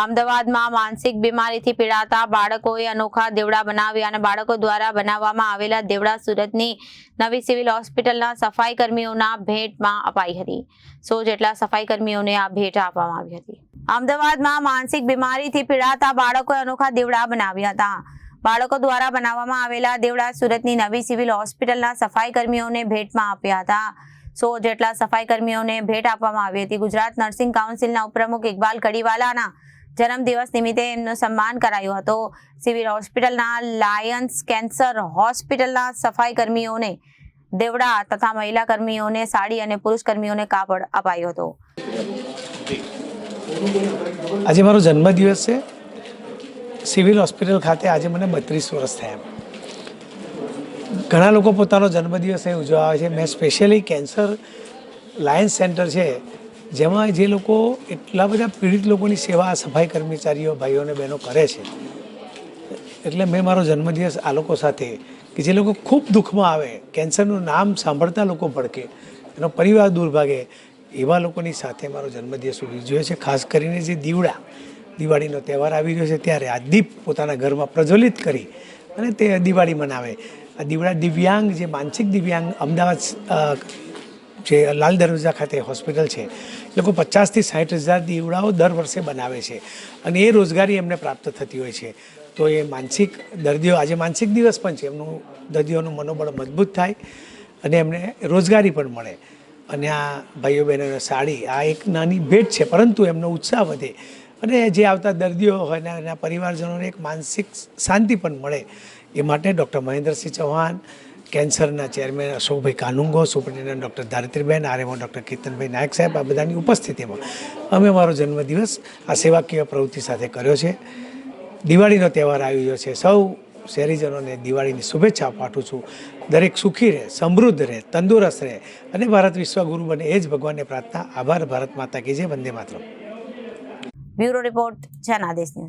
અમદાવાદમાં માનસિક બીમારીથી પીડાતા બાળકોએ અનોખા દેવડા બનાવ્યા અને બાળકો દ્વારા બનાવવામાં આવેલા દેવડા સુરતની નવી સિવિલ હોસ્પિટલના સફાઈ કર્મીઓના ભેટમાં અપાઈ હતી। 100 જેટલા સફાઈ કર્મીઓને આ ભેટ આપવામાં આવી હતી। અમદાવાદમાં માનસિક બીમારીથી પીડાતા બાળકોએ અનોખા દેવડા બનાવ્યા હતા। બાળકો દ્વારા બનાવવામાં આવેલા દેવડા સુરતની નવી સિવિલ હોસ્પિટલના સફાઈ કર્મીઓને ભેટમાં આપ્યા હતા। 100 જેટલા સફાઈ કર્મીઓને ભેટ આપવામાં આવી હતી। ગુજરાત નર્સિંગ કાઉન્સિલના ઉપપ્રમુખ ઇકબાલ કડીવાલાના જન્મદિવસ નિમિત્તે એમનું સન્માન કરાયું હતું। સિવિલ હોસ્પિટલના લાયન્સ કેન્સર હોસ્પિટલના સફાઈ કર્મીઓને દેવડા તથા મહિલા કર્મીઓને સાડી અને પુરુષ કર્મીઓને કાપડ અપાયો હતો। આજે મારો જન્મદિવસ છે। સિવિલ હોસ્પિટલ ખાતે આજે મને 32 વર્ષ થયા। ઘણા લોકો પોતાનો જન્મદિવસ અહીં ઉજવવા આવે છે। મેં સ્પેશિયલી કેન્સર લાયન્સ સેન્ટર છે જેમાં જે લોકો એટલા બધા પીડિત લોકોની સેવા સફાઈ કર્મચારીઓ ભાઈઓ અને બહેનો કરે છે, એટલે મેં મારો જન્મદિવસ આ લોકો સાથે કે જે લોકો ખૂબ દુઃખમાં આવે, કેન્સરનું નામ સાંભળતા લોકો ભડકે, એનો પરિવાર દૂર ભાગે, એવા લોકોની સાથે મારો જન્મદિવસ ઉજવ્યો છે। ખાસ કરીને જે દિવાળીનો તહેવાર આવી રહ્યો છે ત્યારે આ દીપ પોતાના ઘરમાં પ્રજ્વલિત કરી અને તે દિવાળી મનાવે। આ દીવડા દિવ્યાંગ, જે માનસિક દિવ્યાંગ અમદાવાદ જે લાલ દરવાજા ખાતે હોસ્પિટલ છે, એ લોકો 50 થી 60 હજાર દીવડાઓ દર વર્ષે બનાવે છે અને એ રોજગારી એમને પ્રાપ્ત થતી હોય છે। તો એ માનસિક દર્દીઓ, આજે માનસિક દિવસ પણ છે, એમનું દર્દીઓનું મનોબળ મજબૂત થાય અને એમને રોજગારી પણ મળે। અને આ ભાઈઓ બહેનોને સાડી આ એક નાની ભેટ છે, પરંતુ એમનો ઉત્સાહ વધે અને જે આવતા દર્દીઓ હોય ને એના પરિવારજનોને એક માનસિક શાંતિ પણ મળે, એ માટે ડૉક્ટર મહેન્દ્રસિંહ ચૌહાણ, કેન્સરના ચેરમેન અશોકભાઈ Kanungo, superintendent doctor ધારિત્રીબેન, RMO doctor કેતનભાઈ નાયક સાહેબ, આ બધાની ઉપસ્થિતિમાં અમે મારો જન્મદિવસ આ સેવાકીય પ્રવૃત્તિ સાથે કર્યો છે। દિવાળીનો તહેવાર આવી રહ્યો છે, સૌ શહેરીજનોને દિવાળીની શુભેચ્છા પાઠવું છું। દરેક સુખી રહે, સમૃદ્ધ રહે, તંદુરસ્ત રહે અને ભારત વિશ્વગુરુ બને, એ જ ભગવાનને પ્રાર્થના। આભાર। ભારત માતા કી જય, વંદે માતરમ। Bureau report, Janadesh news.